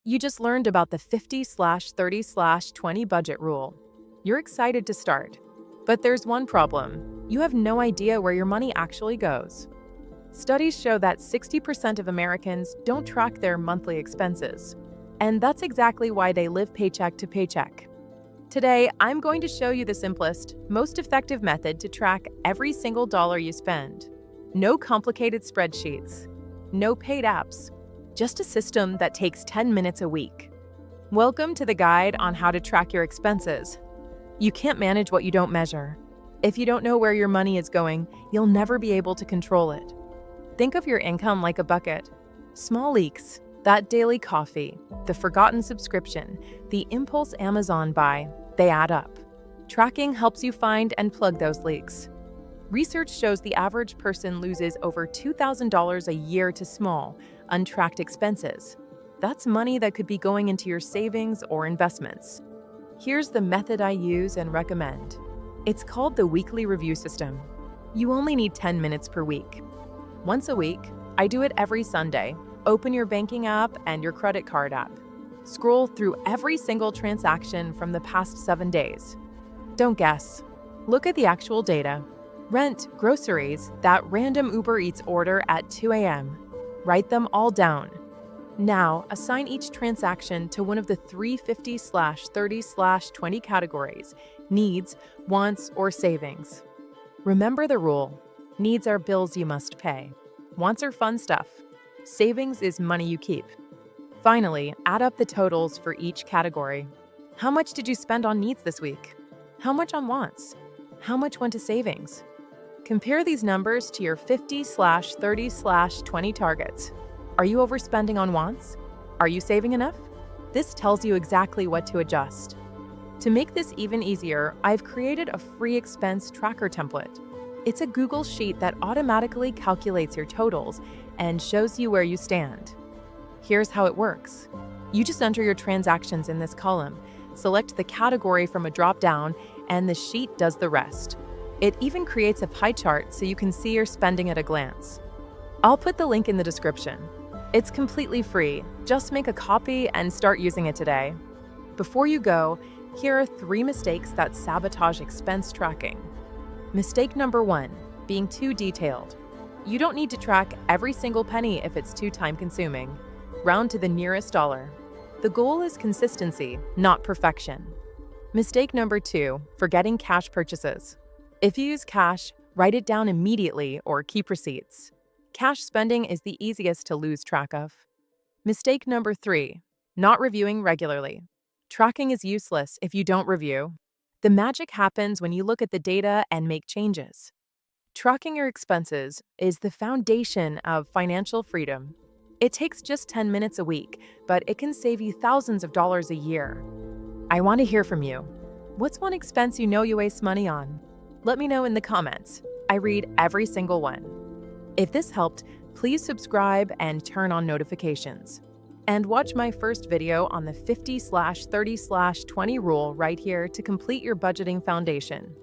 You just learned about the 50/30/20 budget rule. You're excited to start. But there's one problem. You have no idea where your money actually goes. Studies show that 60% of Americans don't track their monthly expenses. And that's exactly why they live paycheck to paycheck. Today, I'm going to show you the simplest, most effective method to track every single dollar you spend. No complicated spreadsheets, no paid apps, just a system that takes 10 minutes a week. Welcome to the guide on how to track your expenses. You can't manage what you don't measure. If you don't know where your money is going, you'll never be able to control it. Think of your income like a bucket. Small leaks, that daily coffee, the forgotten subscription, the impulse Amazon buy, they add up. Tracking helps you find and plug those leaks. Research shows the average person loses over $2,000 a year to small, untracked expenses. That's money that could be going into your savings or investments. Here's the method I use and recommend. It's called the weekly review system. You only need 10 minutes per week. Once a week, I do it every Sunday. Open your banking app and your credit card app. Scroll through every single transaction from the past 7 days. Don't guess. Look at the actual data. Rent, groceries, that random Uber Eats order at 2 a.m. Write them all down. Now, assign each transaction to one of the three 50/30/20 categories: needs, wants, or savings. Remember the rule. Needs are bills you must pay. Wants are fun stuff. Savings is money you keep. Finally, add up the totals for each category. How much did you spend on needs this week? How much on wants? How much went to savings? Compare these numbers to your 50/30/20 targets. Are you overspending on wants? Are you saving enough? This tells you exactly what to adjust. To make this even easier, I've created a free expense tracker template. It's a Google Sheet that automatically calculates your totals and shows you where you stand. Here's how it works. You just enter your transactions in this column, select the category from a drop-down, and the sheet does the rest. It even creates a pie chart so you can see your spending at a glance. I'll put the link in the description. It's completely free. Just make a copy and start using it today. Before you go, here are 3 mistakes that sabotage expense tracking. Mistake number 1, being too detailed. You don't need to track every single penny if it's too time-consuming. Round to the nearest dollar. The goal is consistency, not perfection. Mistake number 2, forgetting cash purchases. If you use cash, write it down immediately or keep receipts. Cash spending is the easiest to lose track of. Mistake number 3, not reviewing regularly. Tracking is useless if you don't review. The magic happens when you look at the data and make changes. Tracking your expenses is the foundation of financial freedom. It takes just 10 minutes a week, but it can save you thousands of dollars a year. I want to hear from you. What's one expense you know you waste money on? Let me know in the comments. I read every single one. If this helped, please subscribe and turn on notifications. And watch my first video on the 50/30/20 rule right here to complete your budgeting foundation.